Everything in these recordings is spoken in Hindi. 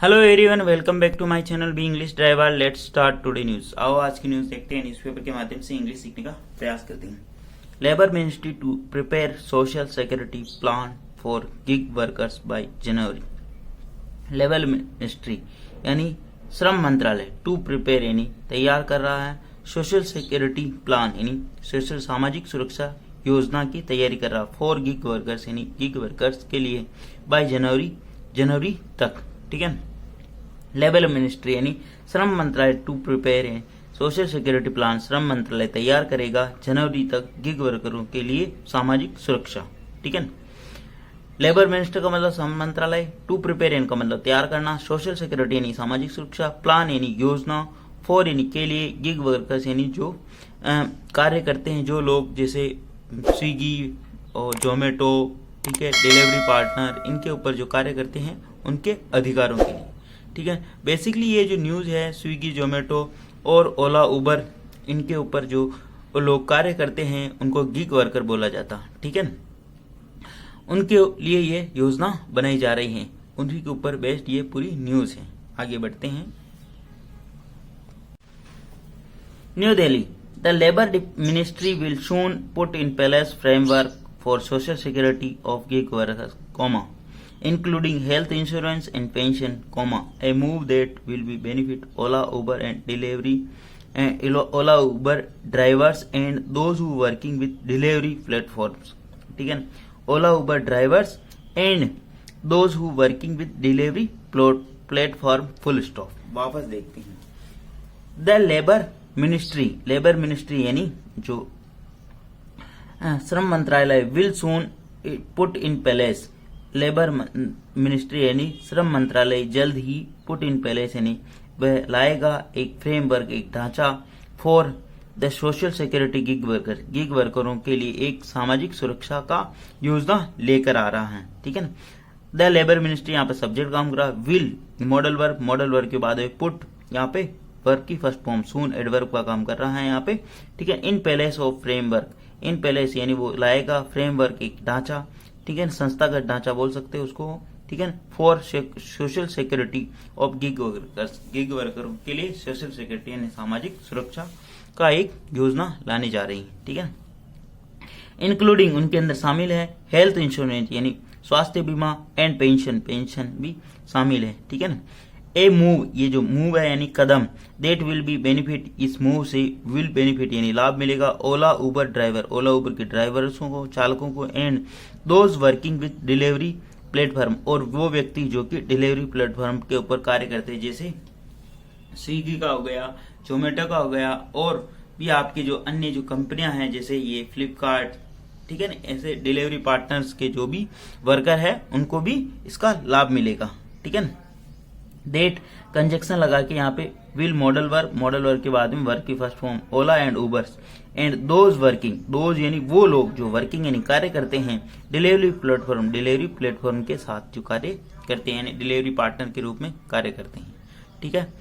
Hello everyone, welcome back to my channel be English driver. Let's start today news. आओ आज की न्यूज देखते हैं। न्यूज़पेपर के माध्यम से इंग्लिश सीखने का प्रयास करते हैं। Labour ministry to prepare social security plan for gig workers by January. Labour ministry यानी श्रम मंत्रालय टू प्रिपेयर यानी तैयार कर रहा है सोशल सिक्योरिटी प्लान यानी सोशल सामाजिक सुरक्षा योजना की तैयारी कर रहा फॉर गिग वर्कर्स यानी गिग वर्कर्स के लिए बाय जनवरी तक। ठीक है। लेबर मिनिस्ट्री यानी श्रम मंत्रालय टू प्रिपेयर है सोशल सिक्योरिटी प्लान श्रम मंत्रालय तैयार करेगा जनवरी तक गिग वर्करों के लिए सामाजिक सुरक्षा। ठीक है। लेबर मिनिस्टर का मतलब श्रम मंत्रालय, टू प्रिपेयर का मतलब तैयार करना, सोशल सिक्योरिटी यानी सामाजिक सुरक्षा, प्लान यानी योजना, फॉर यानी के लिए, गिग वर्कर्स यानी जो कार्य करते हैं, जो लोग जैसे स्विगी और जोमेटो, ठीक है, डिलीवरी पार्टनर, इनके ऊपर जो कार्य करते हैं उनके अधिकारों के लिए। ठीक है। बेसिकली ये जो न्यूज़ है स्विगी, जोमेटो और ओला, उबर, इनके ऊपर जो लोग कार्य करते हैं उनको गिग वर्कर बोला जाता। ठीक है। उनके लिए ये योजना बनाई जा रही है, उन्हीं के ऊपर बेस्ड ये पूरी न्यूज़ है। आगे बढ़ते हैं। New Delhi, the labour ministry will soon put in place framework for social security of gig workers, including health insurance and pension, a move that will be benefit Ola, Uber and Ola, Uber drivers and those who working with delivery platforms. ठीक है। Ola, Uber drivers and those who working with delivery platform, full stop। वापस देखते हैं। The लेबर मिनिस्ट्री यानी जो श्रम मंत्रालय will soon put in place, labour ministry यानी श्रम मंत्रालय जल्द ही पुट इन प्लेस यानी वह लाएगा एक फ्रेमवर्क, एक ढांचा for the social security gig वर्करों के लिए एक सामाजिक सुरक्षा का योजना लेकर आ रहा है। ठीक है। द लेबर मिनिस्ट्री यहाँ पे सब्जेक्ट काम कर रहा है, विल मॉडल वर्क के बाद पुट यहाँ पे वर्क की फर्स्ट फॉर्म, सून एडवर्ब का काम कर रहा है यहाँ पे। ठीक है। In place of framework, in place यानी वो लाएगा फ्रेमवर्क, एक ढांचा, ठीक है, संस्थागत ढांचा बोल सकते हैं उसको। ठीक है। For social security of gig वर्करों के लिए सोशल सिक्योरिटी यानी सामाजिक सुरक्षा का एक योजना लाने जा रही है। ठीक है। इंक्लूडिंग उनके अंदर शामिल है हेल्थ इंश्योरेंस यानी स्वास्थ्य बीमा एंड पेंशन भी शामिल है। ठीक है ना। ए मूव, ये जो मूव है यानी कदम, देट विल बी बेनिफिट, इस मूव से विल बेनिफिट यानी लाभ मिलेगा ओला उबर ड्राइवर, ओला उबर के ड्राइवर्सों को, चालकों को, and those working with delivery platform, और वो व्यक्ति जो कि डिलीवरी प्लेटफॉर्म के ऊपर कार्य करते हैं, जैसे स्विगी का हो गया, जोमेटो का हो गया, और भी आपके जो अन्य जो कंपनियां हैं जैसे ये फ्लिपकार्ट, ठीक है ना, ऐसे डिलीवरी पार्टनर्स के जो भी वर्कर है उनको भी इसका लाभ मिलेगा। ठीक है ना। डेट कंजक्शन लगा के यहाँ पे विल मॉडल वर्क के बाद में वर्क की first form Ola and Ubers and those यानी वो लोग जो वर्किंग यानी कार्य करते हैं डिलीवरी प्लेटफॉर्म के साथ जो कार्य करते हैं यानी डिलीवरी पार्टनर के रूप में कार्य करते हैं। ठीक है।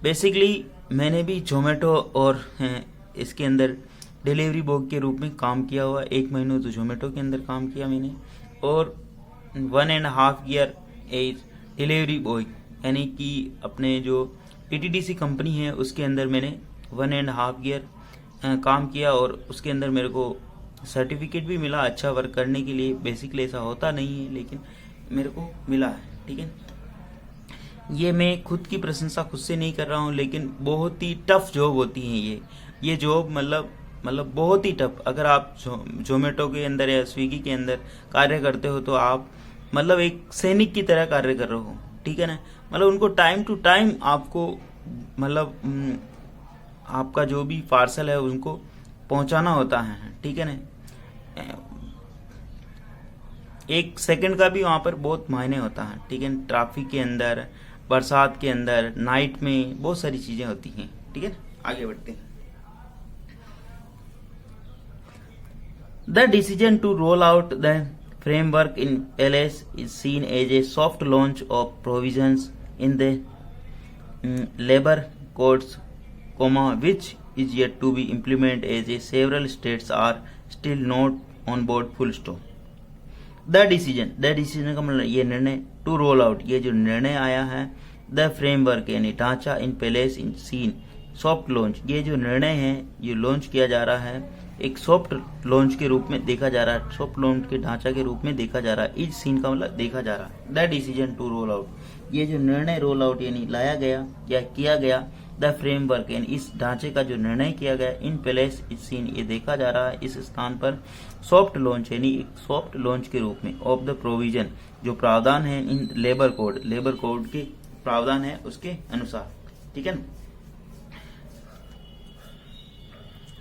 बेसिकली मैंने भी जोमेटो और इसके अंदर डिलीवरी बॉय के रूप में काम किया हुआ, 1 महीने तो जोमेटो के अंदर काम किया मैंने, और 1.5 ईयर एज डिलीवरी बॉय यानी कि अपने जो टीटीडीसी कंपनी है उसके अंदर मैंने 1.5 ईयर काम किया, और उसके अंदर मेरे को सर्टिफिकेट भी मिला अच्छा वर्क करने के लिए। बेसिकली ऐसा होता नहीं है लेकिन मेरे को मिला है। ठीक है। ये मैं खुद की प्रशंसा खुद से नहीं कर रहा हूँ, लेकिन बहुत ही टफ जॉब होती है ये जॉब, मतलब बहुत ही टफ। अगर आप जोमेटो के अंदर या स्विगी के अंदर कार्य करते हो तो आप मतलब एक सैनिक की तरह कार्य कर रहे हो। ठीक है ना। मतलब उनको टाइम टू टाइम आपको मतलब आपका जो भी पार्सल है उनको पहुंचाना होता है। ठीक है ना। 1 सेकंड का भी वहां पर बहुत मायने होता है। ठीक है। ट्रैफिक के अंदर, बरसात के अंदर, नाइट में बहुत सारी चीजें होती हैं। ठीक है। आगे बढ़ते हैं। The decision to roll out the framework in LS is seen as a soft launch of provisions in the labor codes, which is yet to be implemented as several states are still not on board, full stop। The decision का मतलब ये निर्णय, टू रोल आउट ये जो निर्णय आया है, द फ्रेमवर्क यानी ढांचा, in place in scene soft launch ये जो निर्णय है ये लॉन्च किया जा रहा है, एक सॉफ्ट लॉन्च के रूप में देखा जा रहा है, सॉफ्ट लॉन्च के ढांचा के रूप में देखा जा रहा है, इस सीन का मतलब देखा जा रहा है। The decision to roll out ये जो निर्णय रोल आउट यानी लाया गया या किया गया, द फ्रेमवर्क यानी इस ढांचे का जो निर्णय किया गया, इन प्लेस इस सीन ये देखा जा रहा है इस स्थान पर, सॉफ्ट लॉन्च यानी एक सॉफ्ट लॉन्च के रूप में, ऑफ द प्रोविजन जो प्रावधान है, इन लेबर कोड के प्रावधान है उसके अनुसार, ठीक है ना,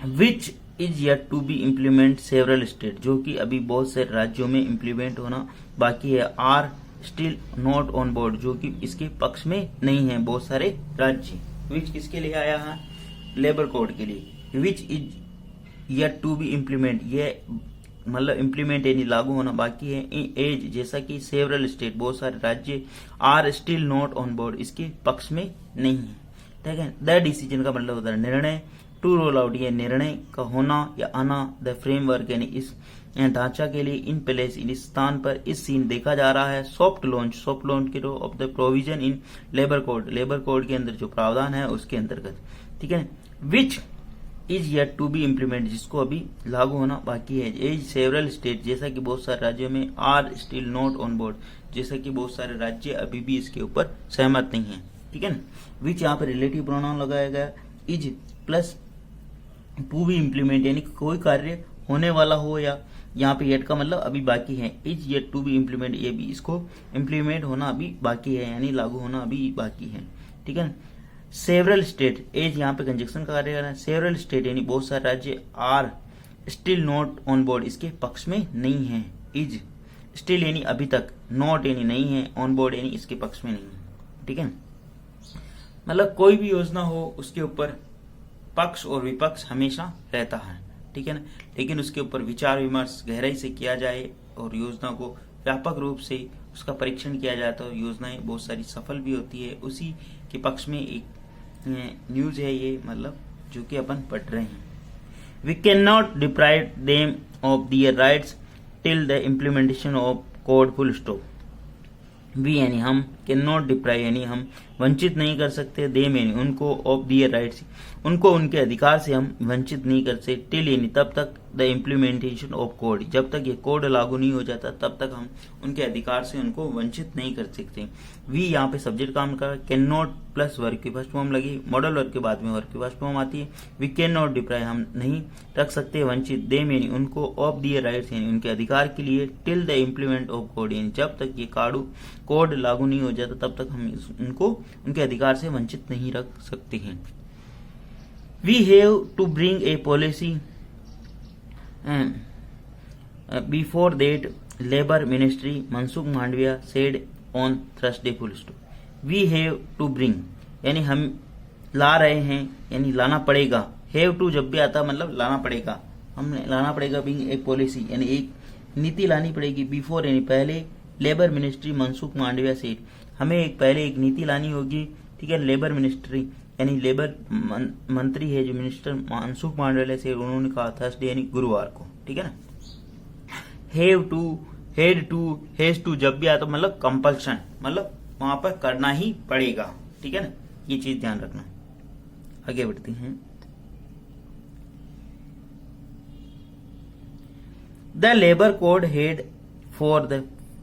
which is yet to be implement several state जो कि अभी बहुत से राज्यों में इम्प्लीमेंट होना बाकी है, are still not on board जो कि इसके पक्ष में नहीं है बहुत सारे राज्य। विच किसके लिए आया है, लेबर कोड के लिए, which is yet to be implement ये मतलब इम्प्लीमेंट यानी लागू होना बाकी है, एज जैसा कि सेवरल स्टेट बहुत सारे राज्य are still not on board इसके पक्ष में नहीं है, ठीक है। द डिसीजन का मतलब होता है निर्णय, टू रोल आउट ये निर्णय का होना या आना, द फ्रेमवर्क यानी इस ढांचा के लिए, इन प्लेस इस स्थान पर, इस सीन देखा जा रहा है, सॉफ्ट लॉन्च के row of the provision in labour code के अंदर जो प्रावधान है उसके अंतर्गत, ठीक है। Which is yet to be implement जिसको अभी लागू होना बाकी है, एज सेवरल स्टेट जैसा कि बहुत सारे राज्यों में, are still not on board जैसा कि बहुत सारे राज्य अभी भी इसके ऊपर सहमत नहीं है, ठीक है ना। विच यहाँ पर रिलेटिव प्रोनाउन लगाया गया, is plus two be implement यानी कोई कार्य होने वाला हो, या यहाँ पे येट का मतलब अभी बाकी है, is yet to be implement ये भी इसको इम्प्लीमेंट होना अभी बाकी है यानी लागू होना अभी बाकी है, ठीक है ना। सेवरल स्टेट एज यहाँ पे कंजक्शन का कार्य कर रहा है, सेवरल स्टेट यानी बहुत सारे राज्य, are still not on board इसके पक्ष में नहीं है, इज स्टिल यानी अभी तक, नॉट यानी नहीं है, ऑन बोर्ड यानी इसके पक्ष में नहीं है, ठीक है। मतलब कोई भी योजना हो उसके ऊपर पक्ष और विपक्ष हमेशा रहता है, ठीक है ना, लेकिन उसके ऊपर विचार विमर्श गहराई से किया जाए और योजना को व्यापक रूप से उसका परीक्षण किया जाए तो योजनाएं बहुत सारी सफल भी होती है। उसी के पक्ष में एक न्यूज है ये, मतलब जो कि अपन पढ़ रहे हैं। We can not deprive them of their rights till the implementation of code full stop. We यानी हम, कैन नॉट डिप्राइव यानी हम वंचित नहीं कर सकते, देम यानी उनको, ऑफ दियर राइट्स उनको उनके अधिकार से हम वंचित नहीं कर सकते, टिल यानी तब तक, द इम्प्लीमेंटेशन ऑफ कोड जब तक ये कोड लागू नहीं हो जाता तब तक हम उनके अधिकार से उनको वंचित नहीं कर सकते। वी यहाँ पे सब्जेक्ट काम कर, कैन नॉट प्लस वर्ग की फर्स्ट फॉर्म लगी, मॉडल वर्ग के बाद में वर्ग की फर्स्ट फॉर्म आती है। वी कैन नॉट डिप्राइव हम नहीं रख सकते वंचित, देम यानी उनको, ऑफ दियर राइट्स यानी उनके अधिकार के लिए, till the implement of code यानी जब तक ये कोड लागू नहीं हो जाता तब तक हम उनको उनके अधिकार से वंचित नहीं रख सकते हैं। We have to bring a policy before that, Labour Ministry Mansukh Mandaviya said on Thursday full stop. We have to bring यानी हम ला रहे हैं यानी लाना पड़ेगा, have to जब भी आता मतलब लाना पड़ेगा, हमने लाना पड़ेगा, bring a policy यानी एक नीति लानी पड़ेगी, before यानी पहले, labour ministry Mansukh Mandaviya said हमें पहले एक नीति लानी होगी, ठीक है। लेबर मिनिस्ट्री यानी लेबर मंत्री है जो मिनिस्टर मनसुख मांडविया से, उन्होंने कहा थर्सडे यानी गुरुवार को, ठीक है ना। Have to, had to, has to जब भी आता मतलब कंपल्शन मतलब वहां पर करना ही पड़ेगा, ठीक है ना, ये चीज ध्यान रखना। आगे बढ़ते हैं। The labour code head for the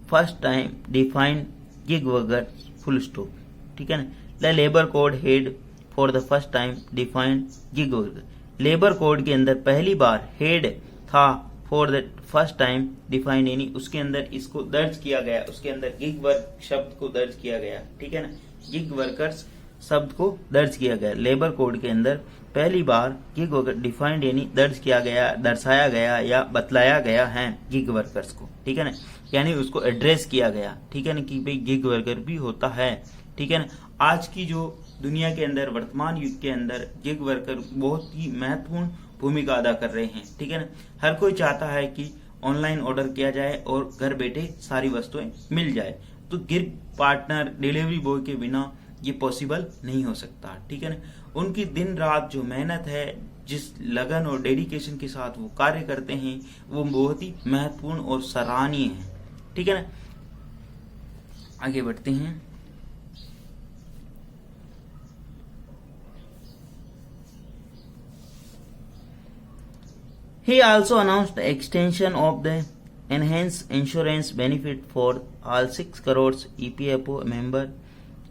first time defined gig workers full stop, ठीक है ना। The labour code head for the first time defined gig worker labour code के अंदर पहली बार हेड था, for the first time defined यानी उसके अंदर इसको दर्ज किया गया, उसके अंदर गिग वर्क शब्द को दर्ज किया गया, ठीक है ना, गिग वर्कर्स शब्द को दर्ज किया गया। लेबर कोड के अंदर पहली बार गिग वर्कर डिफाइंड यानी दर्ज किया गया, दर्शाया गया या बतलाया गया है गिग वर्कर्स को, ठीक है ना, यानी उसको एड्रेस किया गया, ठीक है ना, कि भाई गिग वर्कर भी होता है, ठीक है ना। आज की जो दुनिया के अंदर वर्तमान युग के अंदर गिग वर्कर बहुत ही महत्वपूर्ण भूमिका अदा कर रहे हैं, ठीक है ना। हर कोई चाहता है कि ऑनलाइन ऑर्डर किया जाए और घर बैठे सारी वस्तुएं मिल जाए, तो गिग पार्टनर डिलीवरी बॉय के बिना ये पॉसिबल नहीं हो सकता, ठीक है ना। उनकी दिन रात जो मेहनत है, जिस लगन और डेडिकेशन के साथ वो कार्य करते हैं वो बहुत ही महत्वपूर्ण और सराहनीय है, ठीक है ना, आगे बढ़ते हैं। He also announced the extension of the enhanced insurance benefit for all 6 crores EPFO member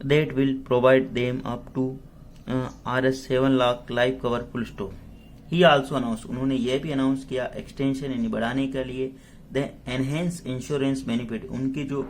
that will provide them up to Rs 7 lakh life cover full stop. He also announced, उन्होंने यह भी अनाउंस किया एक्सटेंशन यानी बढ़ाने के लिए द एनहेंस इंश्योरेंस बेनिफिट, उनके जो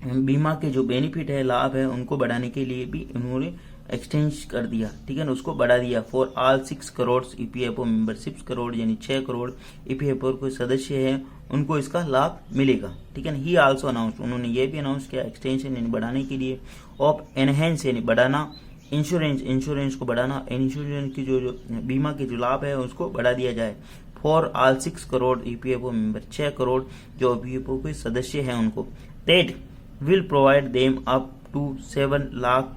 बीमा के जो बेनिफिट है, लाभ है, उनको बढ़ाने के लिए भी उन्होंने एक्सटेंड कर दिया, ठीक है ना, उसको बढ़ा दिया for all 6 crore EPFO member, 6 crore यानी 6 करोड़ ईपीएफओ कोई सदस्य है उनको इसका लाभ मिलेगा, ठीक है ना। ही आल्सो अनाउंस, उन्होंने ये भी अनाउंस किया एक्सटेंशन यानी बढ़ाने के लिए ऑफ एनहेंस यानी बढ़ाना, इंश्योरेंस को बढ़ाना, इंश्योरेंस की जो बीमा के जो लाभ है उसको बढ़ा दिया जाए for all 6 crore EPFO member, 6 crore जो ईपीएफओ के सदस्य हैं उनको, that will provide them up to 7 lakh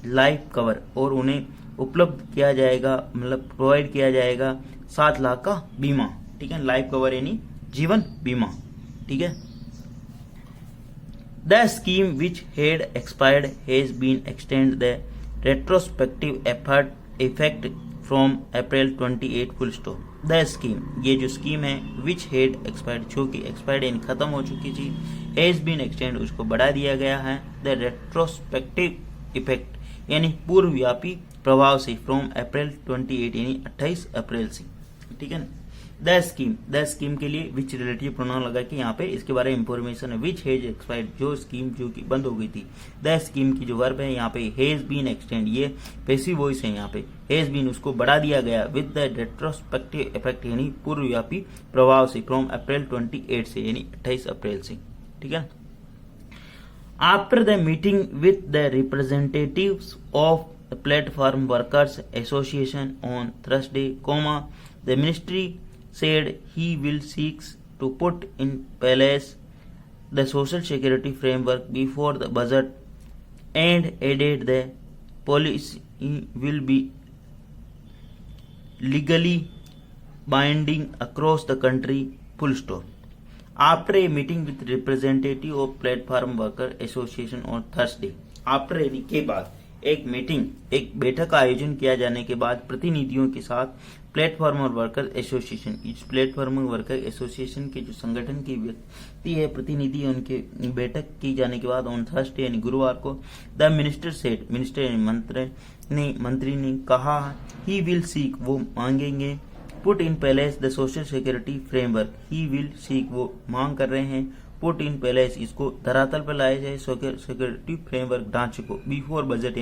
life cover, और उन्हें उपलब्ध किया जाएगा, मतलब प्रोवाइड किया जाएगा 7 लाख का बीमा, ठीक है, लाइफ कवर यानी जीवन बीमा, ठीक है। The scheme which had expired has been extend the retrospective effect from April 28 full stop. The scheme, ये जो स्कीम है, विच हैड एक्सपायर्ड, जो कि एक्सपायर्ड यानी खत्म हो चुकी थी, हैज बीन एक्सटेंड, उसको बढ़ा दिया गया है, द रेट्रोस्पेक्टिव इफेक्ट यानी पूर्वव्यापी प्रभाव से, फ्रॉम अप्रैल 28 यानी 28 अप्रैल से, ठीक है ना। द स्कीम के लिए विच रिलेटिव प्रोनाउन लगा के यहाँ पे इसके बारे में इंफॉर्मेशन है, विच हैज एक्सपायर्ड, जो स्कीम जो कि बंद हो गई थी, द स्कीम की जो वर्ब है यहाँ पे हैज बीन एक्सटेंड, ये पैसिव वॉइस है, यहाँ पे हैज बीन उसको बढ़ा दिया गया विद द रेट्रोस्पेक्टिव इफेक्ट यानी पूर्वव्यापी प्रभाव से, फ्रॉम अप्रैल 28 से यानी 28 अप्रैल से, ठीक है। After the meeting with the representatives of the Platform Workers Association on Thursday, the ministry said he will seek to put in place the social security framework before the budget, and added the policy will be legally binding across the country, full stop. After a meeting with representative of Platform Worker Association on Thursday, after यानी के बाद, एक मीटिंग, एक बैठक का आयोजन किया जाने के बाद प्रतिनिधियों के साथ प्लेटफॉर्म वर्कर एसोसिएशन, इस प्लेटफॉर्म वर्कर एसोसिएशन के जो संगठन की व्यक्ति है, प्रतिनिधि, उनके बैठक की जाने के बाद ऑन थर्सडे यानी गुरुवार को, द मिनिस्टर सेड, मिनिस्टर यानी मंत्री ने कहा, ही विल सीक, वो मांगेंगे, put in place the social security framework, he will seek, वो मांग कर रहे हैं, पुट इन प्लेस, इसको धरातल पर लाया जाए, सिक्योरिटी फ्रेमवर्क ढांचे को, बिफोर बजट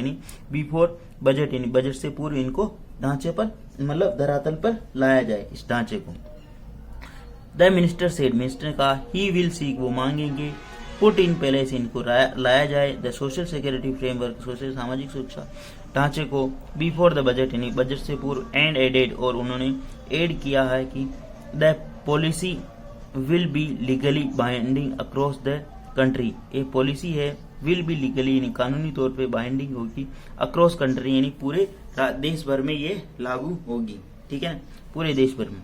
यानी बजट से पूर्व इनको ढांचे पर, मतलब धरातल पर लाया जाए इस ढांचे को। द मिनिस्टर सेड, मिनिस्टर ने कहा, ही विल सीक, वो मांगेंगे, पुट इन प्लेस, इनको लाया जाए, the social security framework, social सामाजिक सुरक्षा ढांचे को, बिफोर द बजट यानी बजट से पूर्व, एंड एडेड, और उन्होंने एड किया है कि the policy will be legally binding across the country, ये पॉलिसी है, विल बी लीगली यानी कानूनी तौर पे बाइंडिंग होगी, अक्रॉस कंट्री यानी पूरे देश भर में ये लागू होगी, ठीक है, पूरे देश भर में।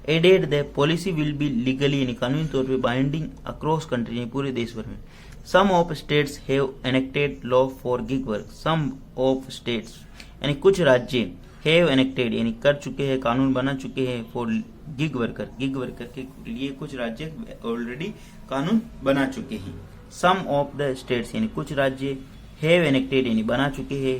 Added the policy will be legally यानी कानूनी तौर पे बाइंडिंग अक्रॉस कंट्री यानी पूरे देश भर में। Some of states have enacted law for gig work, some of states यानी कुछ राज्य, हैव एनेक्टेड यानी कर चुके हैं, कानून बना चुके हैं, फॉर गिग वर्कर के लिए कुछ राज्य ऑलरेडी कानून बना चुके हैं। सम ऑफ द स्टेट्स यानी कुछ राज्य, हैव एनेक्टेड यानी बना चुके हैं,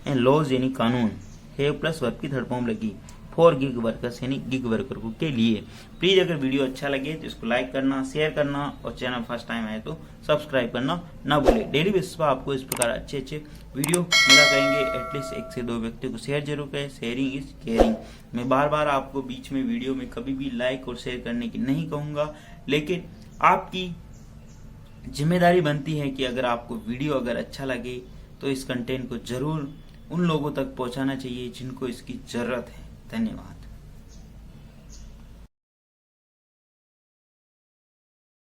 एंड लॉज यानी कानून, हैव प्लस वर्ब की थर्ड फॉर्म लगी, फॉर गिग वर्कर्स यानी गिग वर्कर के लिए। प्लीज अगर वीडियो अच्छा लगे तो इसको लाइक करना, शेयर करना, और चैनल फर्स्ट टाइम आए तो सब्सक्राइब करना ना भूले। डेली बेसिस पर आपको इस प्रकार अच्छे वीडियो मिला करेंगे, एटलीस्ट 1 से 2 व्यक्तियों को शेयर जरूर करें, शेयरिंग इज केयरिंग। मैं बार आपको बीच में वीडियो में कभी भी लाइक और शेयर करने की नहीं कहूंगा, लेकिन आपकी जिम्मेदारी बनती है कि अगर आपको वीडियो अगर अच्छा लगे तो इस कंटेंट को जरूर उन लोगों तक पहुंचाना चाहिए जिनको इसकी जरूरत है। धन्यवाद।